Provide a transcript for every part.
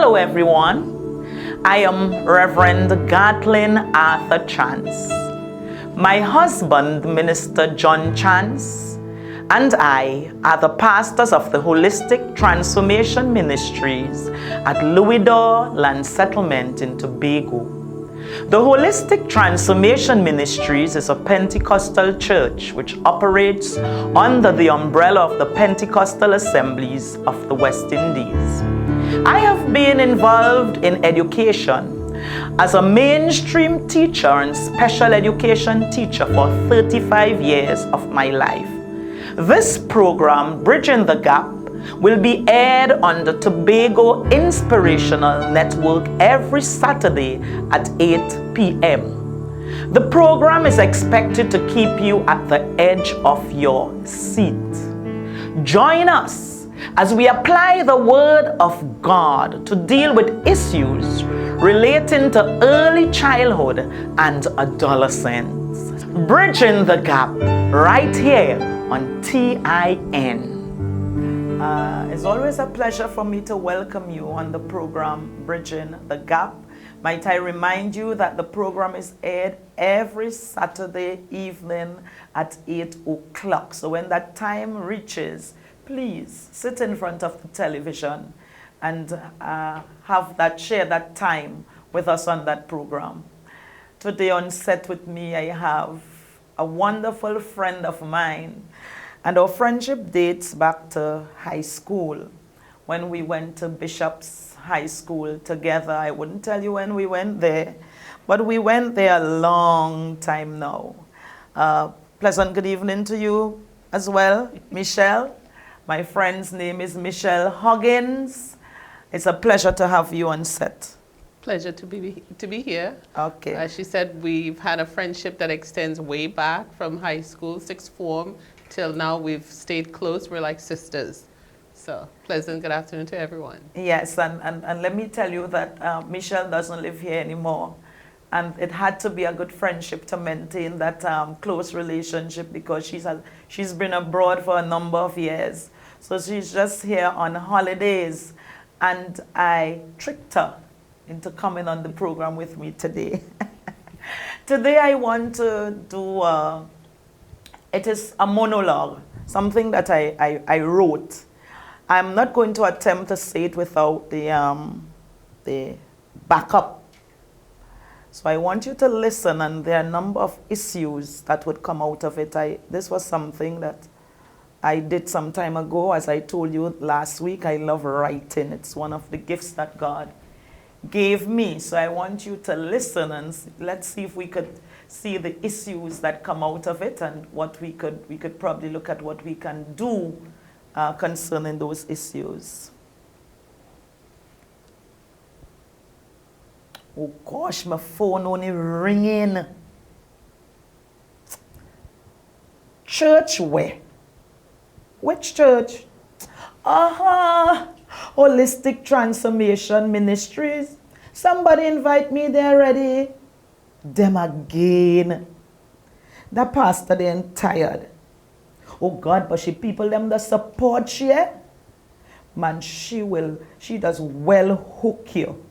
Hello everyone, I am Reverend Gatlin Arthur Chance. My husband, Minister John Chance, and I are the pastors of the Holistic Transformation Ministries at Louis-D'Or Land Settlement in Tobago. The Holistic Transformation Ministries is a Pentecostal church which operates under the umbrella of the Pentecostal Assemblies of the West Indies. I have been involved in education as a mainstream teacher and special education teacher for 35 years of my life. This program, Bridging the Gap, will be aired on the Tobago Inspirational Network every Saturday at 8 p.m. The program is expected to keep you at the edge of your seat. Join us as we apply the Word of God to deal with issues relating to early childhood and adolescence. Bridging the Gap, right here on TIN. It's always a pleasure for me to welcome you on the program Bridging the Gap. Might I remind you that the program is aired every Saturday evening at 8 o'clock. So when that time reaches, please sit in front of the television and share that time with us on that program. Today on set with me, I have a wonderful friend of mine. And our friendship dates back to high school, when we went to Bishop's High School together. I wouldn't tell you when we went there, but we went there a long time now. Pleasant good evening to you as well, Michelle. My friend's name is Michelle Huggins. It's a pleasure to have you on set. Pleasure to be here. Okay. As she said, we've had a friendship that extends way back from high school, sixth form, till now. We've stayed close. We're like sisters. So pleasant good afternoon to everyone. Yes, and let me tell you that Michelle doesn't live here anymore. And it had to be a good friendship to maintain that close relationship, because she's been abroad for a number of years. So she's just here on holidays. And I tricked her into coming on the program with me today. Today I want to do, it is a monologue, something that I wrote. I'm not going to attempt to say it without the backup. So I want you to listen, and there are a number of issues that would come out of it. This was something that I did some time ago. As I told you last week, I love writing. It's one of the gifts that God gave me. So I want you to listen, and let's see if we could see the issues that come out of it, and what we could probably look at what we can do concerning those issues. Oh gosh, my phone only ringing. Church where? Which church? Holistic Transformation Ministries. Somebody invite me there already. Them again. The pastor then tired. Oh God, but people them the support she, man, she does well hook you.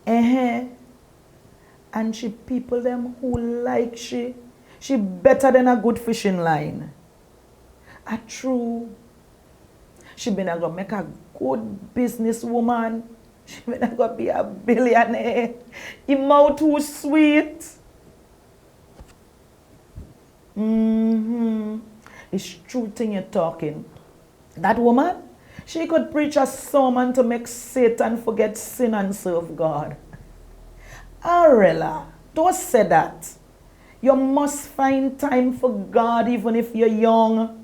And she people them who like she better than a good fishing line. A true. She been gonna make a good businesswoman. She been gonna be a billionaire. Her mouth too sweet. It's true thing you're talking. That woman, she could preach a sermon to make Satan forget sin and serve God. Arella, don't say that. You must find time for God even if you're young.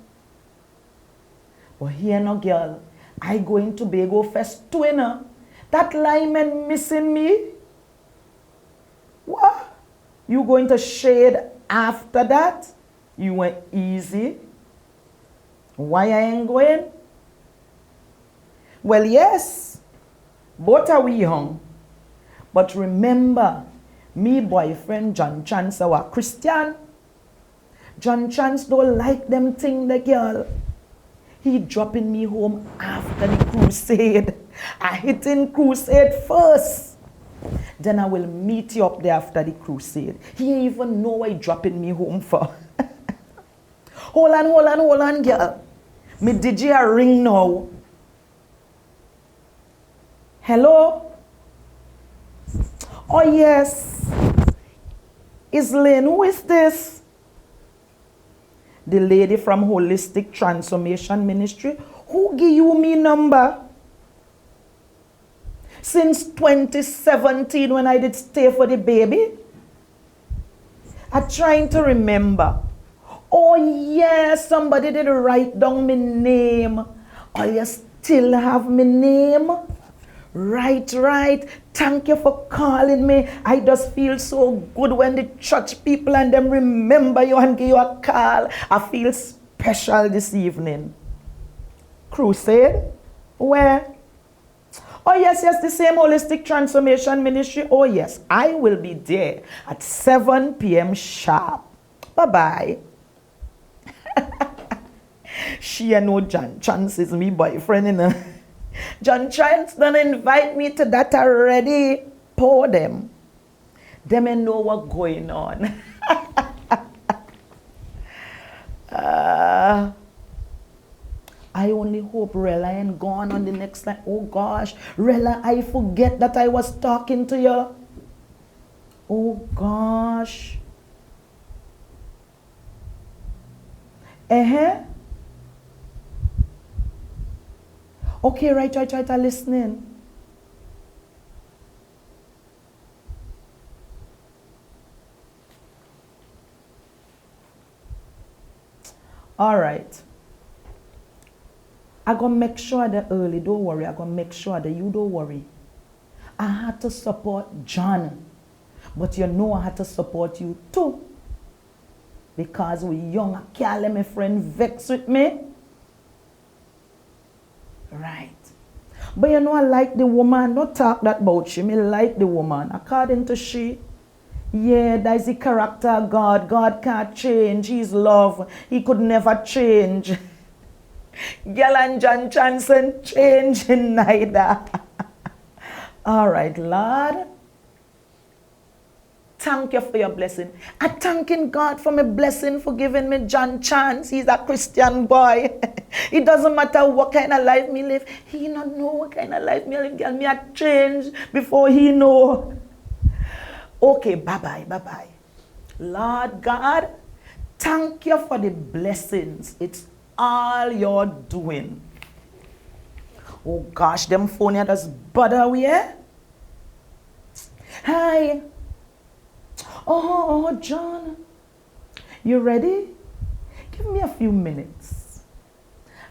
But here no girl, I going to Tobago Fest twinner. That lineman missing me. What? You going to shade after that? You went easy. Why I ain't going? Well, yes, both are we young. But remember, me boyfriend John Chance our Christian. John Chance don't like them thing the girl. He dropping me home after the crusade. I hit in crusade first. Then I will meet you up there after the crusade. He ain't even know why dropping me home for. Hold on, girl. Me DJ ring now. Hello? Oh, yes. Islyn, who is this? The lady from Holistic Transformation Ministry. Who give you me number? Since 2017 when I did stay for the baby? I'm trying to remember. Oh, yes, somebody did write down my name. Oh, you still have my name? Right. Thank you for calling me. I just feel so good when the church people and them remember you and give you a call. I feel special this evening. Crusade? Where? Oh, yes, the same Holistic Transformation Ministry. Oh, yes, I will be there at 7 p.m. sharp. Bye-bye. She and no John Chance is me boyfriend, you know. John Chance don't invite me to that already. Pour them. Them and know what going on. I only hope Rella ain't gone on the next line. Oh gosh, Rella, I forget that I was talking to you. Oh gosh. Okay, right, I'm listening. All right. I'm going to make sure that early, don't worry. I'm going to make sure that you don't worry. I had to support John. But you know I had to support you too. Because we young, I can't let my friend vex with me. Right. But you know I like the woman. Don't talk that about she. Me like the woman. According to she, yeah, that is the character of God. God can't change. He's love. He could never change. Girl and John Johnson changing neither. All right, Lord. Thank you for your blessing. I'm thanking God for my blessing, for giving me John Chance. He's a Christian boy. It doesn't matter what kind of life me live. He not know what kind of life me live. Girl, me a change before he know. Okay, bye-bye. Lord God, thank you for the blessings. It's all you're doing. Oh gosh, them phone here does bother we, eh? Hi. Oh, John. You ready? Give me a few minutes.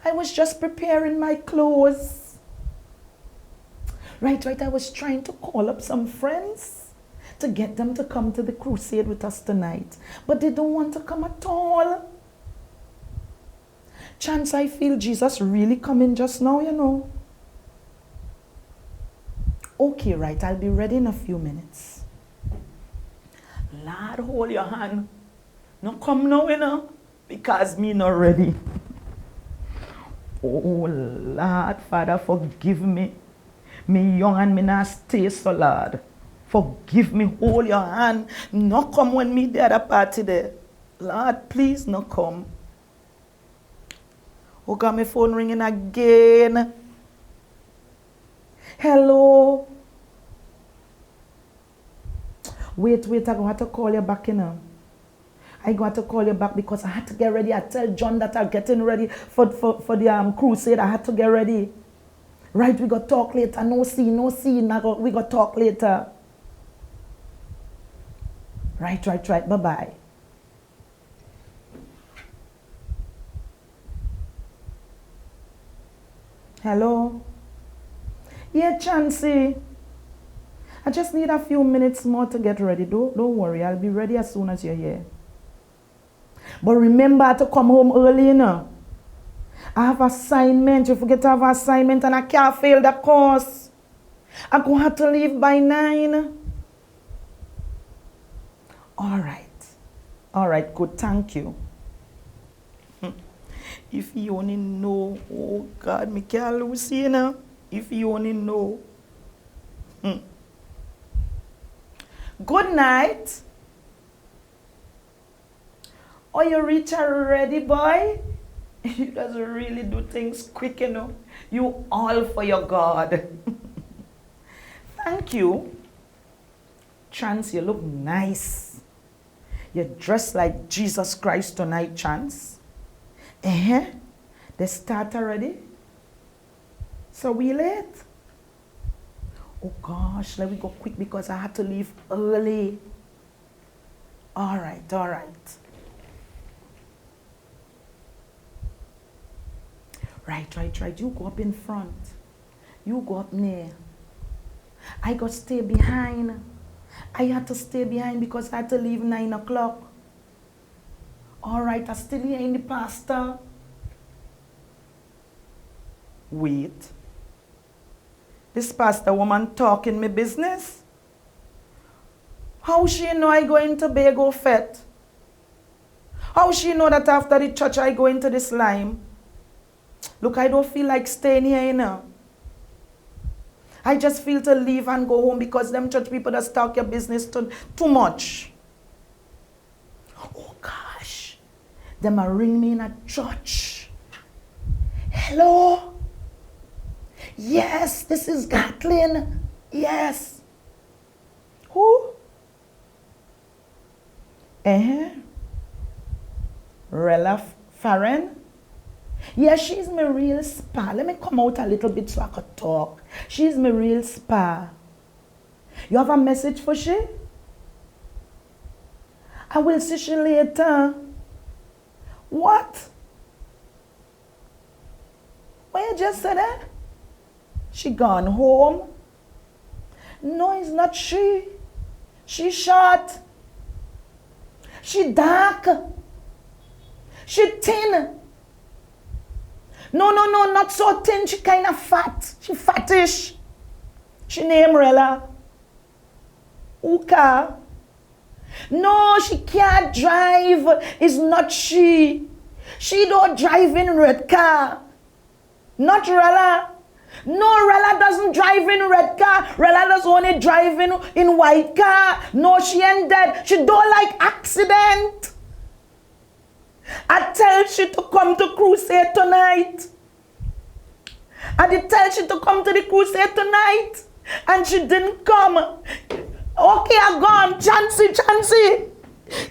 I was just preparing my clothes. Right. I was trying to call up some friends to get them to come to the crusade with us tonight. But they don't want to come at all. Chance, I feel Jesus really coming just now, you know. Okay, right. I'll be ready in a few minutes. Lord, hold your hand. No come now, you know, because me not ready. Oh, Lord, Father, forgive me. Me young and me not stay so, Lord. Forgive me, hold your hand. No come when me there at the party there. Lord, please no come. Oh, got my phone ringing again. Hello. Wait, I'm going to have to call you back, you know. I'm going to call you back because I had to get ready. I tell John that I'm getting ready for the crusade. I had to get ready. Right, we got to talk later. No see. We got to talk later. Right. Bye-bye. Hello? Yeah, Chancey. I just need a few minutes more to get ready. Don't worry. I'll be ready as soon as you're here. But remember to come home early, you know. I have assignment. You forget to have assignment and I can't fail the course. I'm going to have to leave by 9. All right, good. Thank you. If you only know, oh God, me can't lose you, know. If you only know. Good night. Oh, you reach already, boy? You just really do things quick, you know. You all for your God. Thank you. Chance, you look nice. You're dressed like Jesus Christ tonight, Chance. They start already? So we late? Oh gosh, let me go quick because I had to leave early. All right. Right. You go up in front. You go up near. I got to stay behind. I had to stay behind because I had to leave 9 o'clock. All right, I still here in the pastor. Wait. This pastor woman talking me business? How she know I go into Tobago Fete? How she know that after the church I go into the slime? Look, I don't feel like staying here, you know. I just feel to leave and go home because them church people just talk your business too much. Oh gosh. Them a ring me in a church. Hello? Yes, this is Gatlin. Yes. Who? Rella Farren? Yeah, she's my real spa. Let me come out a little bit so I could talk. She's my real spa. You have a message for she? I will see she later. What? What you just said that? She gone home? No, it's not she. She short. She dark. She thin. No, not so thin. She kind of fat. She fattish. She name Rella. Uka. No, she can't drive. It's not she. She don't drive in red car. Not Rella. No, Rella doesn't drive in red car. Rella does only drive in white car. No, she ain't dead. She don't like accident. I tell she to come to crusade tonight. I did tell she to come to the crusade tonight. And she didn't come. Okay, I gone. Chancey.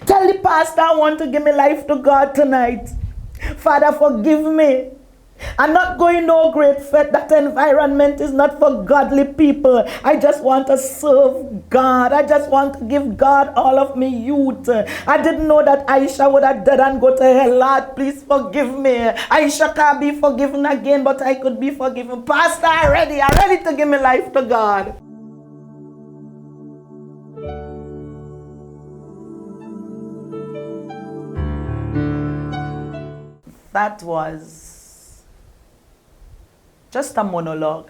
Tell the pastor I want to give my life to God tonight. Father, forgive me. I'm not going no great fete. That environment is not for godly people. I just want to serve God. I just want to give God all of me youth. I didn't know that Aisha would have died and go to hell. Lord, please forgive me. Aisha can't be forgiven again, but I could be forgiven. Pastor, I'm ready to give my life to God. That was just a monologue.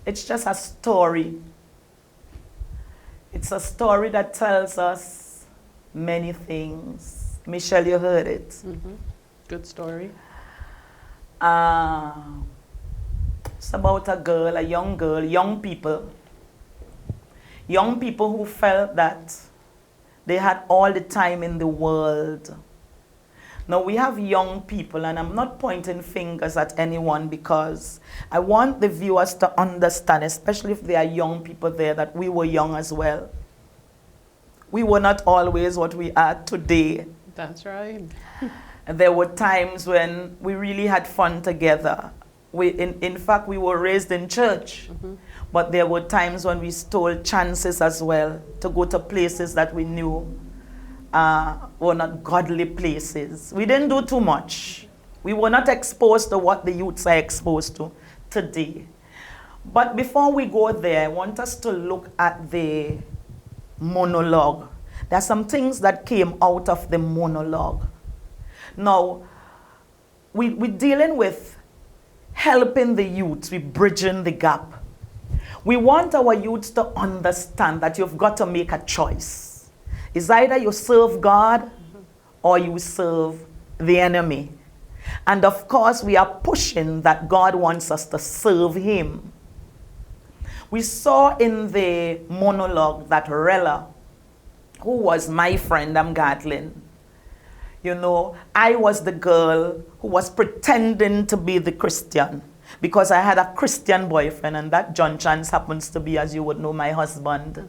It's just a story. It's a story that tells us many things. Michelle, you heard it. Mm-hmm. Good story. It's about a girl, young people who felt that they had all the time in the world. Now, we have young people, and I'm not pointing fingers at anyone because I want the viewers to understand, especially if there are young people there, that we were young as well. We were not always what we are today. That's right. There were times when we really had fun together. In fact, we were raised in church, but there were times when we stole chances as well to go to places that we knew were not godly places. We didn't do too much. We were not exposed to what the youths are exposed to today. But before we go there, I want us to look at the monologue. There are some things that came out of the monologue. Now, we're dealing with helping the youths, we're bridging the gap. We want our youths to understand that you've got to make a choice. It's either you serve God or you serve the enemy. And of course, we are pushing that God wants us to serve Him. We saw in the monologue that Rella, who was my friend, I'm Gatlin, you know, I was the girl who was pretending to be the Christian because I had a Christian boyfriend, and that John Chance happens to be, as you would know, my husband.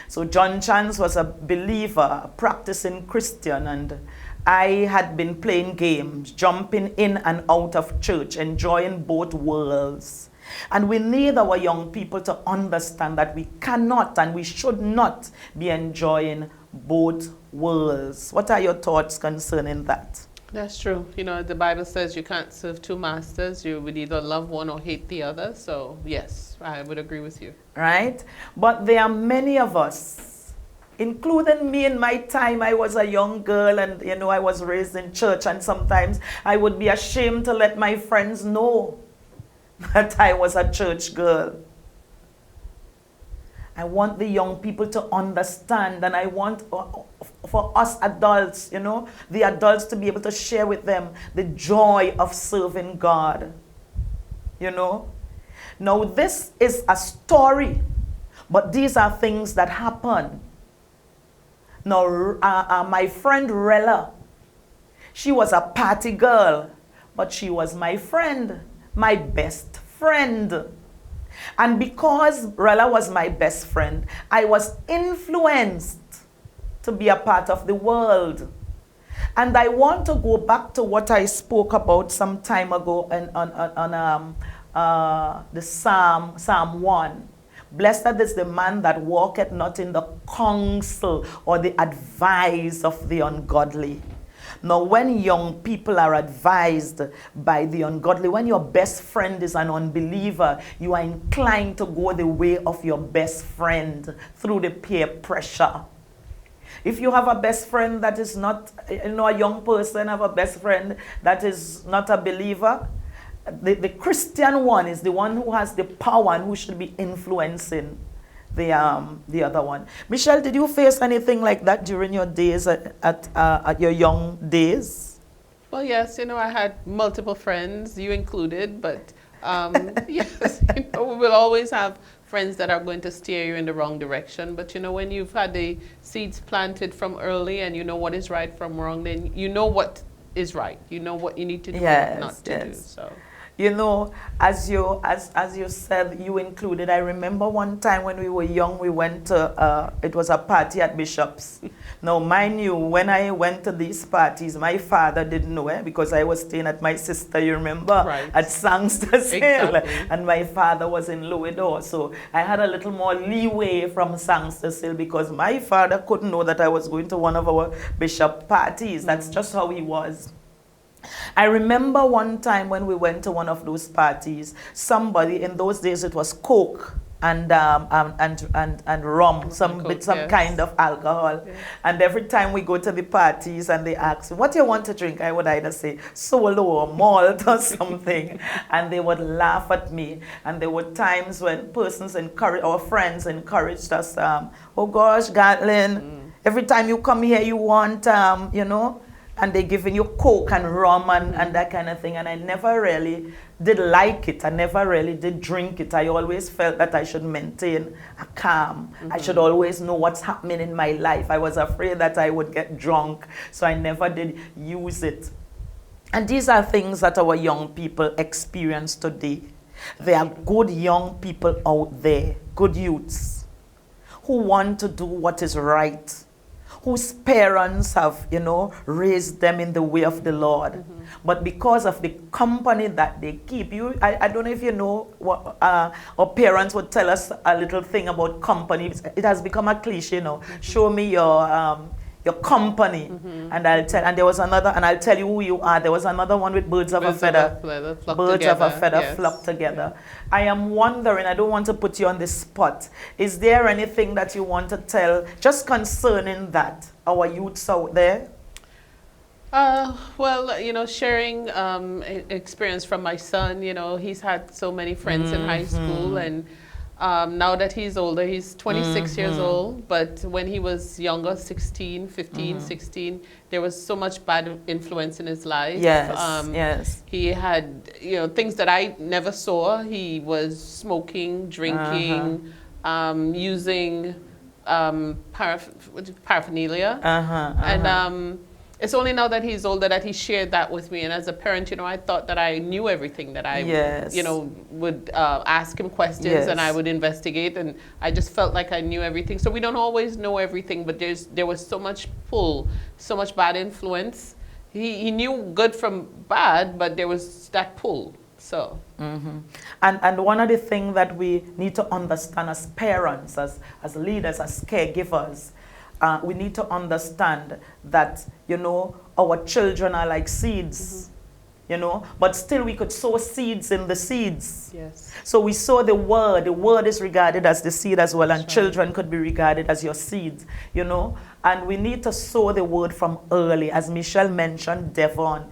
So John Chance was a believer, a practicing Christian, and I had been playing games, jumping in and out of church, enjoying both worlds. And we need our young people to understand that we cannot and we should not be enjoying both worlds. What are your thoughts concerning that? That's true. You know, the Bible says you can't serve two masters. You would either love one or hate the other. So, yes, I would agree with you. Right? But there are many of us, including me in my time. I was a young girl, and, you know, I was raised in church, and sometimes I would be ashamed to let my friends know that I was a church girl. I want the young people to understand, and I want for us adults, you know, the adults to be able to share with them the joy of serving God. You know? Now, this is a story, but these are things that happen. Now, my friend Rella, she was a party girl, but she was my friend, my best friend. And because Rella was my best friend, I was influenced to be a part of the world. And I want to go back to what I spoke about some time ago on the Psalm 1. Blessed is the man that walketh not in the counsel or the advice of the ungodly. Now, when young people are advised by the ungodly, when your best friend is an unbeliever, you are inclined to go the way of your best friend through the peer pressure. If you have a best friend that is not, you know, a young person have a best friend that is not a believer, the Christian one is the one who has the power and who should be influencing the other one. Michelle, did you face anything like that during your days at your young days? Well, yes, you know, I had multiple friends, you included, but yes, you know, we will always have friends that are going to steer you in the wrong direction. But, you know, when you've had the seeds planted from early and you know what is right from wrong, then you know what is right. You know what you need to do and what not to do. So. You know, as you said, you included, I remember one time when we were young, we went to, it was a party at Bishop's. Now, mind you, when I went to these parties, my father didn't know it because I was staying at my sister, you remember, right, at Sangster's Hill. exactly. And my father was in Louisdor. So I had a little more leeway from Sangster's Hill because my father couldn't know that I was going to one of our Bishop parties. That's just how he was. I remember one time when we went to one of those parties, somebody, in those days it was Coke and rum, some Coke, yes, kind of alcohol. Yes. And every time we go to the parties and they ask, what do you want to drink? I would either say Solo or malt or something. And they would laugh at me. And there were times when persons encouraged, our friends encouraged us, oh gosh, Gatlin, every time you come here you want, you know, and they giving you Coke and rum and that kind of thing. And I never really did like it. I never really did drink it. I always felt that I should maintain a calm. I should always know what's happening in my life. I was afraid that I would get drunk, so I never did use it. And these are things that our young people experience today. There are good young people out there, good youths, who want to do what is right, whose parents have, you know, raised them in the way of the Lord. But because of the company that they keep, I don't know if you know, what, our parents would tell us a little thing about company. It has become a cliche now. Show me your company, and I'll tell. And there was another, and I'll tell you who you are. There was another one with birds of a feather. Birds of a feather, yes, flock together. Yeah. I am wondering, I don't want to put you on the spot. Is there anything that you want to tell just concerning that, our youths out there? Well, you know, sharing experience from my son. You know, he's had so many friends in high school, and Now that he's older, he's 26 years old, but when he was younger, 16, 15, 16, there was so much bad influence in his life. Yes, yes. He had, things that I never saw. He was smoking, drinking, using paraphernalia. And it's only now that he's older that he shared that with me. And as a parent, I thought that I knew everything, that I, would ask him questions and I would investigate. And I just felt like I knew everything. So we don't always know everything, but there was so much pull, so much bad influence. He knew good from bad, but there was that pull. So. And one of the things that we need to understand as parents, as leaders, as caregivers, we need to understand that, our children are like seeds, but still we could sow seeds in the seeds. Yes. So we sow the word. The word is regarded as the seed as well, and That's children could be regarded as your seeds, And we need to sow the word from early. As Michelle mentioned, Devon.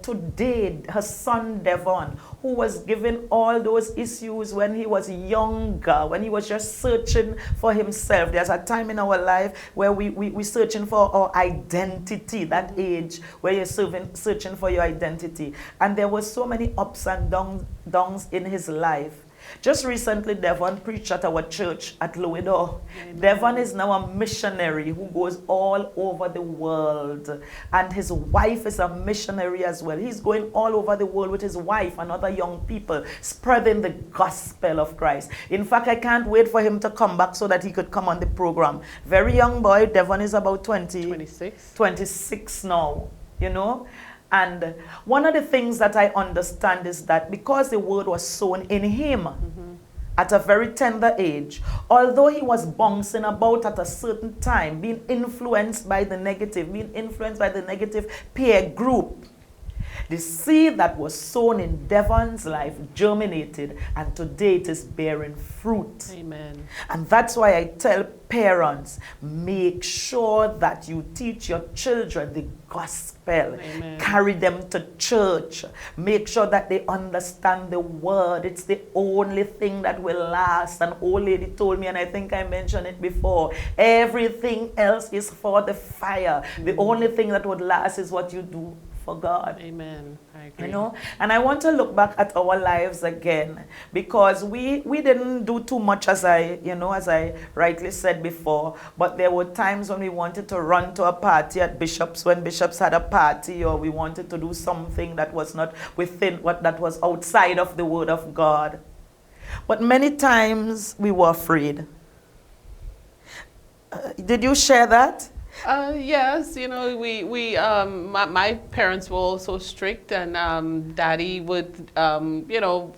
Today, her son Devon, who was given all those issues when he was younger, when he was just searching for himself. There's a time in our life where we're searching for our identity, that age where you're searching for your identity. And there were so many ups and downs in his life. Just recently, Devon preached at our church at Louisdor. Devon is now a missionary who goes all over the world. And his wife is a missionary as well. He's going all over the world with his wife and other young people, spreading the gospel of Christ. In fact, I can't wait for him to come back so that he could come on the program. Very young boy. Devon is about 26 now, And one of the things that I understand is that because the word was sown in him at a very tender age, although he was bouncing about at a certain time, being influenced by the negative peer group, the seed that was sown in Devon's life germinated, and today it is bearing fruit. Amen. And that's why I tell parents, make sure that you teach your children the gospel. Amen. Carry them to church. Make sure that they understand the word. It's the only thing that will last. An old lady told me, and I think I mentioned it before, everything else is for the fire. The only thing that would last is what you do for God. Amen. I agree. And I want to look back at our lives again, because we didn't do too much, as I rightly said before, but there were times when we wanted to run to a party at Bishop's, when Bishop's had a party, or we wanted to do something that was not within that was outside of the word of God. But many times we were afraid. Did you share that? Yes, my parents were also strict, and Daddy would,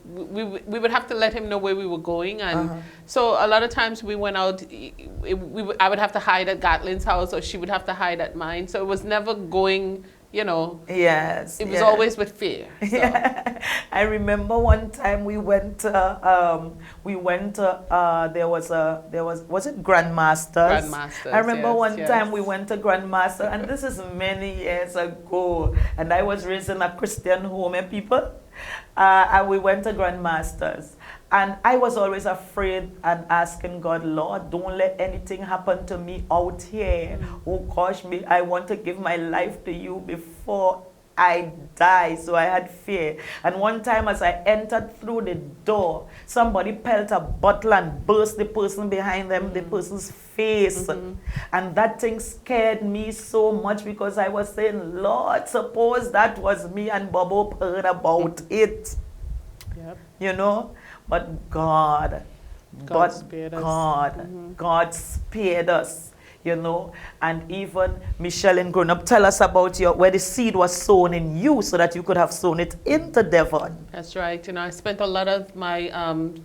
we would have to let him know where we were going, and so a lot of times we went out. I would have to hide at Gatlin's house, or she would have to hide at mine. So it was never going. Yes. It was always with fear. So. Yeah. I remember one time we went. Was it Grandmasters? Grandmasters. I remember yes, one yes. time we went to Grandmaster, and this is many years ago. And I was raised in a Christian home, people. And we went to Grandmasters. And I was always afraid and asking God, Lord, don't let anything happen to me out here. Oh gosh, I want to give my life to you before I die. So I had fear. And one time as I entered through the door, somebody pelted a bottle and burst the person behind them, the person's face. And that thing scared me so much, because I was saying, Lord, suppose that was me and Bobo heard about it. Yep. But God spared us. God spared us, and even Michelle and Grown Up, tell us about where the seed was sown in you so that you could have sown it into Devon. That's right. I spent a lot of my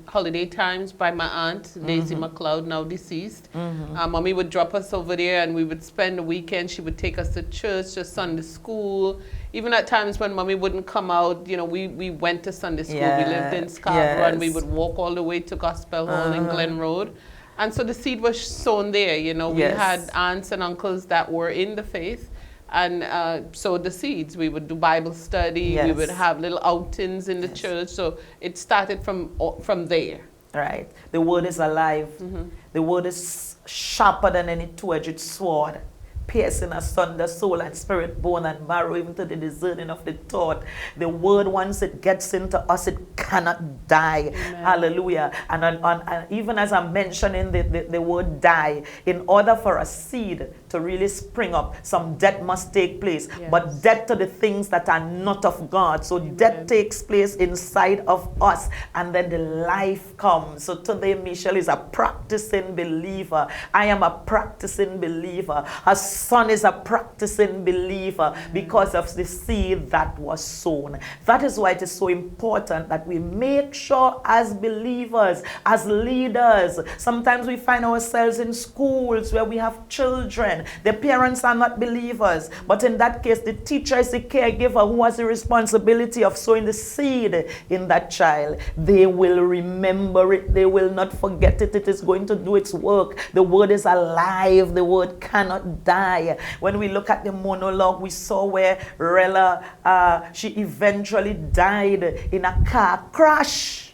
holiday times by my aunt, Daisy McLeod, now deceased. Mommy would drop us over there, and we would spend the weekend. She would take us to church, to Sunday school. Even at times when Mommy wouldn't come out, we went to Sunday school. We lived in Scarborough, and we would walk all the way to Gospel Hall in Glen Road. And so the seed was sown there, We had aunts and uncles that were in the faith, and sowed the seeds. We would do Bible study. We would have little outings in the church. So it started from there. Right. The word is alive. The word is sharper than any two-edged sword, piercing asunder soul and spirit, bone and marrow, even to the discerning of the thought. The word, once it gets into us, it cannot die. Amen. Hallelujah. And even as I'm mentioning the word die, in order for a seed to really spring up, some death must take place. Yes. But death to the things that are not of God. So Amen. death takes place inside of us, and then the life comes. So today, Michelle is a practicing believer. I am a practicing believer. Her son is a practicing believer because of the seed that was sown. That is why it is so important that we make sure as believers, as leaders, sometimes we find ourselves in schools where we have children. The parents are not believers, but in that case, the teacher is the caregiver who has the responsibility of sowing the seed in that child. They will remember it. They will not forget it. It is going to do its work. The word is alive. The word cannot die. When we look at the monologue, we saw where Rella, she eventually died in a car crash.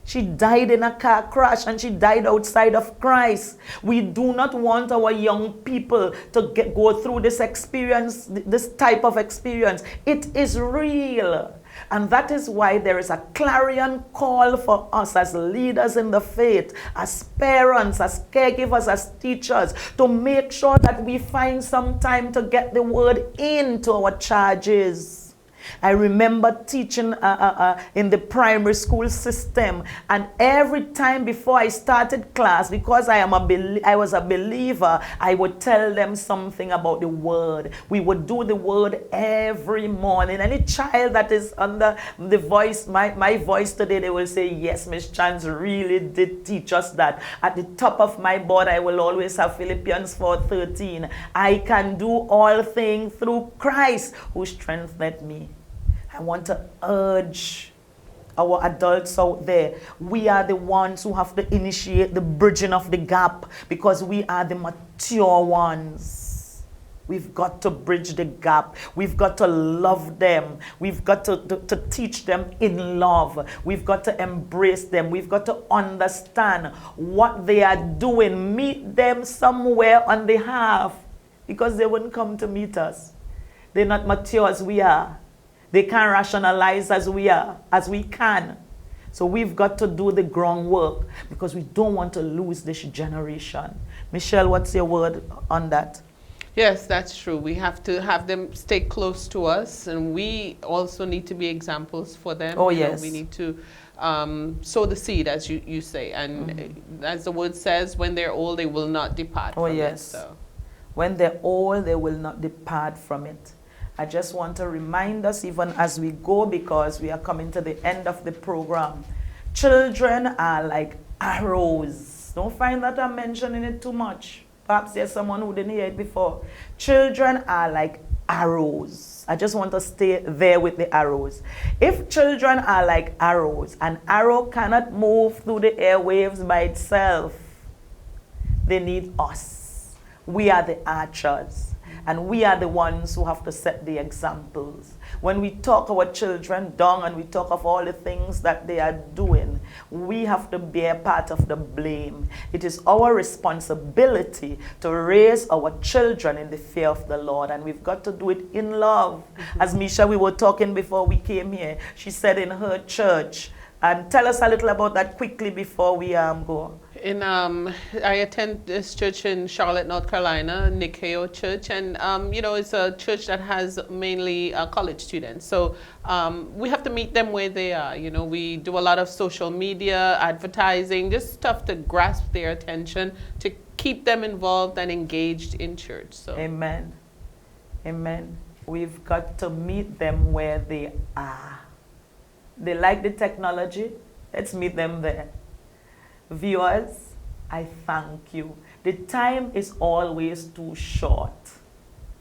She died in a car crash, and she died outside of Christ. We do not want our young people to go through this experience, this type of experience. It is real. And that is why there is a clarion call for us as leaders in the faith, as parents, as caregivers, as teachers, to make sure that we find some time to get the word into our charges. I remember teaching in the primary school system, and every time before I started class, because I was a believer, I would tell them something about the word. We would do the word every morning. Any child that is under the voice, my voice today, they will say, yes, Miss Chance really did teach us that. At the top of my board, I will always have Philippians 4:13. I can do all things through Christ who strengthened me. I want to urge our adults out there. We are the ones who have to initiate the bridging of the gap, because we are the mature ones. We've got to bridge the gap. We've got to love them. We've got to teach them in love. We've got to embrace them. We've got to understand what they are doing. Meet them somewhere on the path, because they wouldn't come to meet us. They're not mature as we are. They can't rationalize as we are, as we can. So we've got to do the groundwork, because we don't want to lose this generation. Michelle, what's your word on that? Yes, that's true. We have to have them stay close to us, and we also need to be examples for them. Oh, you know, yes. we need to sow the seed, as you say. And as the word says, when they're old, they will not depart from yes. it. So. When they're old, they will not depart from it. I just want to remind us, even as we go, because we are coming to the end of the program. Children are like arrows. Don't find that I'm mentioning it too much. Perhaps there's someone who didn't hear it before. Children are like arrows. I just want to stay there with the arrows. If children are like arrows, an arrow cannot move through the airwaves by itself. They need us. We are the archers. And we are the ones who have to set the examples. When we talk our children down and we talk of all the things that they are doing, we have to bear part of the blame. It is our responsibility to raise our children in the fear of the Lord, and we've got to do it in love. As Misha, we were talking before we came here, she said in her church, and tell us a little about that quickly before we go. I attend this church in Charlotte, North Carolina, Nikeo Church, and you know, it's a church that has mainly college students. So we have to meet them where they are. You know, we do a lot of social media, advertising, just stuff to grasp their attention, to keep them involved and engaged in church. So. Amen. Amen. We've got to meet them where they are. They like the technology. Let's meet them there. Viewers, I thank you. The time is always too short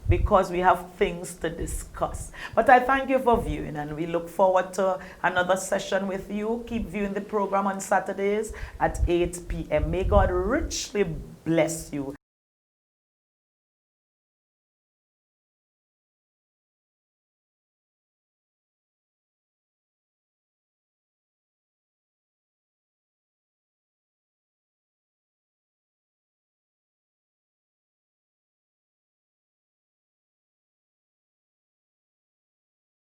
because we have things to discuss. But I thank you for viewing, and we look forward to another session with you. Keep viewing the program on Saturdays at 8 p.m. May God richly bless you.